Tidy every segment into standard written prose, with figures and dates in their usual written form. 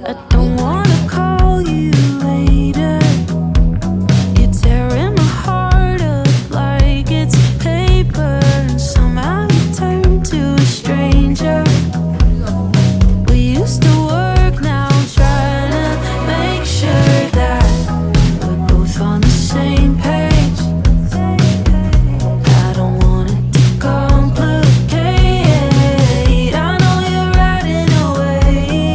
I don't wanna call you later. You're tearing my heart up like it's paper, and somehow you turn to a stranger. We used to work, now I'm trying to make sure that we're both on the same page. I don't want it to complicate. I know you're riding away.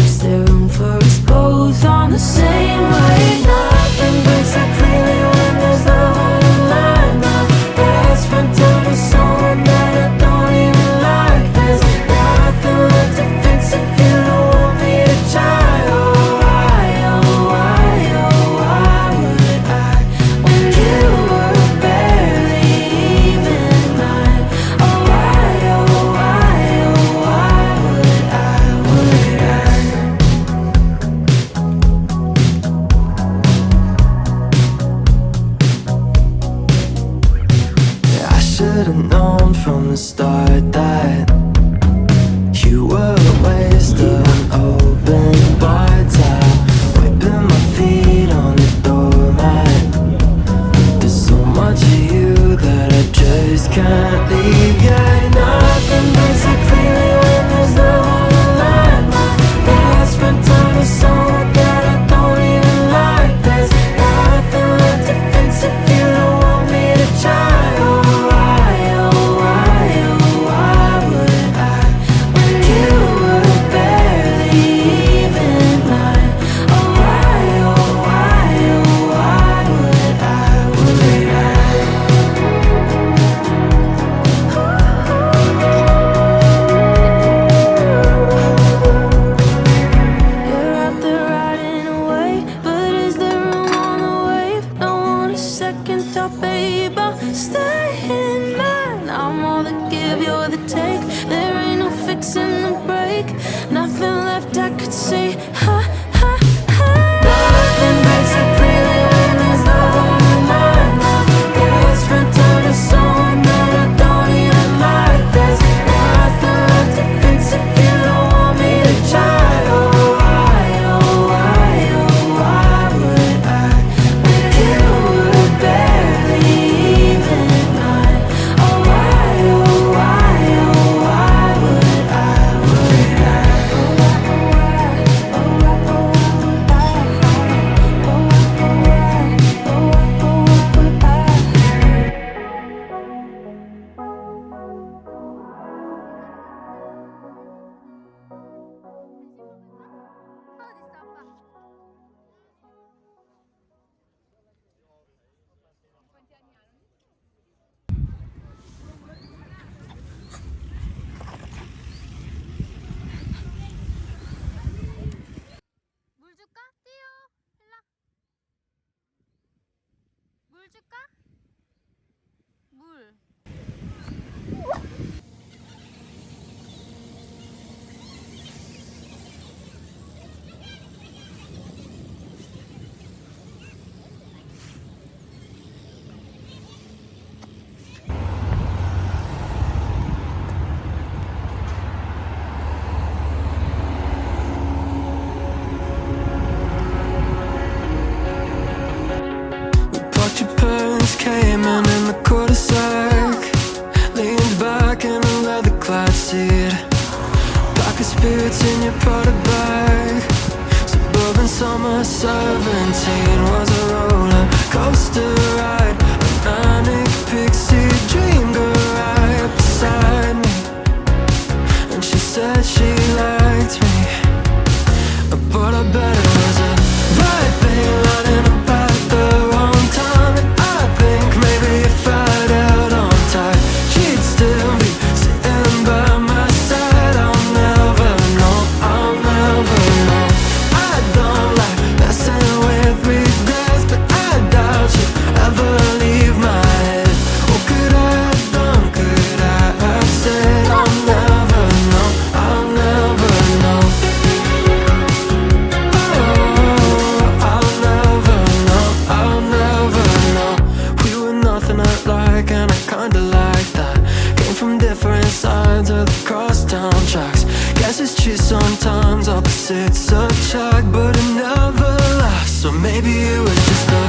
Is there room for us both on the same wave? Nothing breaks so clearly when there's love on the line. My best friend told me someone that I don't even like. There's nothing left to fix if you don't want me to try. Oh, why, oh, why, oh, why would I, when you were barely even mine? Oh, why, oh, why, oh, why would I, would I? I should've known from the start that you were a waste of an open bar towel, wiping my feet on the doormat. There's so much of you that I just can't leave. Yeah, nothing breaks so clearly when there's love on the line. My best friend told me someone that I don't even like. There's nothing left to fix if you don't want me to try. Oh, why, oh, why, oh, why would I, when you were barely even mine? Oh, why, oh, why, oh, why would I, would I? You're out there riding away, but is there room on the wave? Don't want a second thought, babe, I'll stay in mine. I'm all the give, you're the take. There ain't no fixing the break. Nothing left I could say. Ha, ha, ha. Nothing breaks so clearly when there's love on the line. My best friend told me someone that I don't even like. There's nothing left to fix if you don't want me to try. Oh, why, oh, why, oh, why would I, when you were barely even mine? Oh, why, oh, why, oh, why would I, would I? 물 줄까? 띠요. 일로. 물 줄까? 물. Parked your parents came in the cul-de-sac, leaned back in a leather-clad seat, pocket spirits in your Prada bag. Suburban summer 17 was a roller coaster ride, a manic pixie dream girl right beside me, and she said she liked me, but I bet it was a right thing running about the wrong time. And I think maybe if I'd held on tight, she'd still be sitting by my side. I'll never know, I'll never know. I don't like messing with maybe it was just the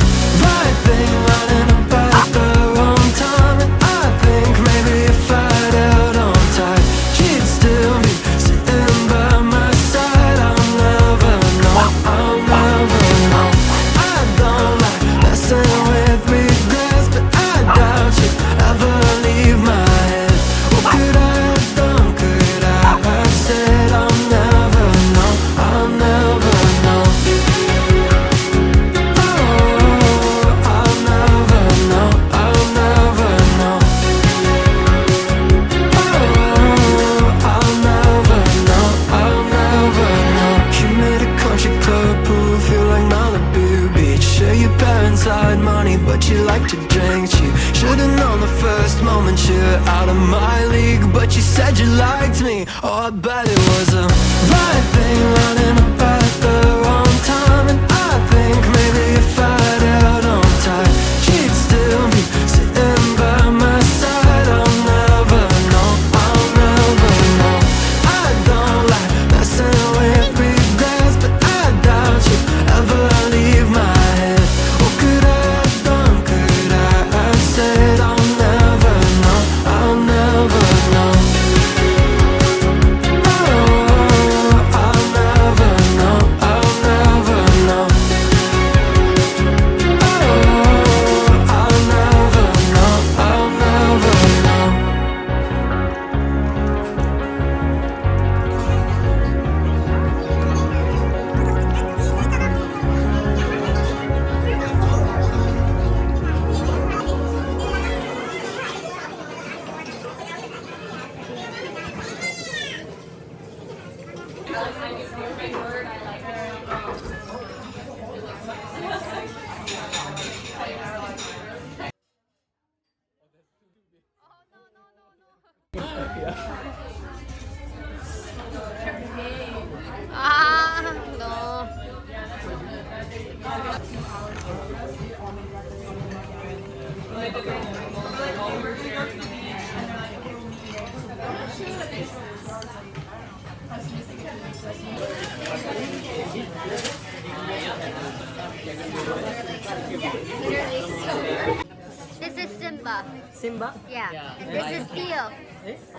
right thing lining up at the wrong time. And I think maybe if I'd held on tight, she'd still be sitting by my side. I'll never know, I'll never know. I don't like messing with regrets, but I doubt you'd ever leave my head. What could I have done? Could I have said I'll never know, I'll never know. Oh, I'll never know, I'll never know. Oh, I'll never know, I'll never know. You made a country club pool feel like Malibu Beach. Sure, your parents had money, but you like to drink cheap. Should've known the first moment you're out of my league, but you said you liked me. Oh, I bet it was a right thing lining up at the wrong time. And I think maybe if I'd held on tight, she'd still be sitting by my side. I'll never know, I'll never know. I don't like messing with regrets, but I doubt you'd ever leave my head. What could I have done? Could I have said I'll never know, I'll never know. Oh, I'll never know, I'll never know. Oh, I'll never know, I'll never know. 아, 너. This is Simba. Simba? Yeah. And this is Theo.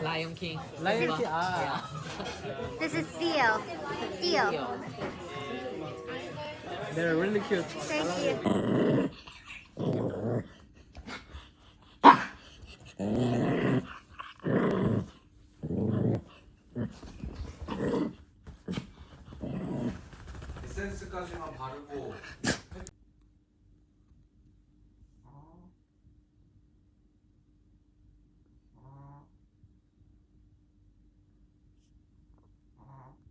Lion King. Lion King. Ah. This is Theo. Theo. They're really cute. Thank you. 에센스까지만 바르고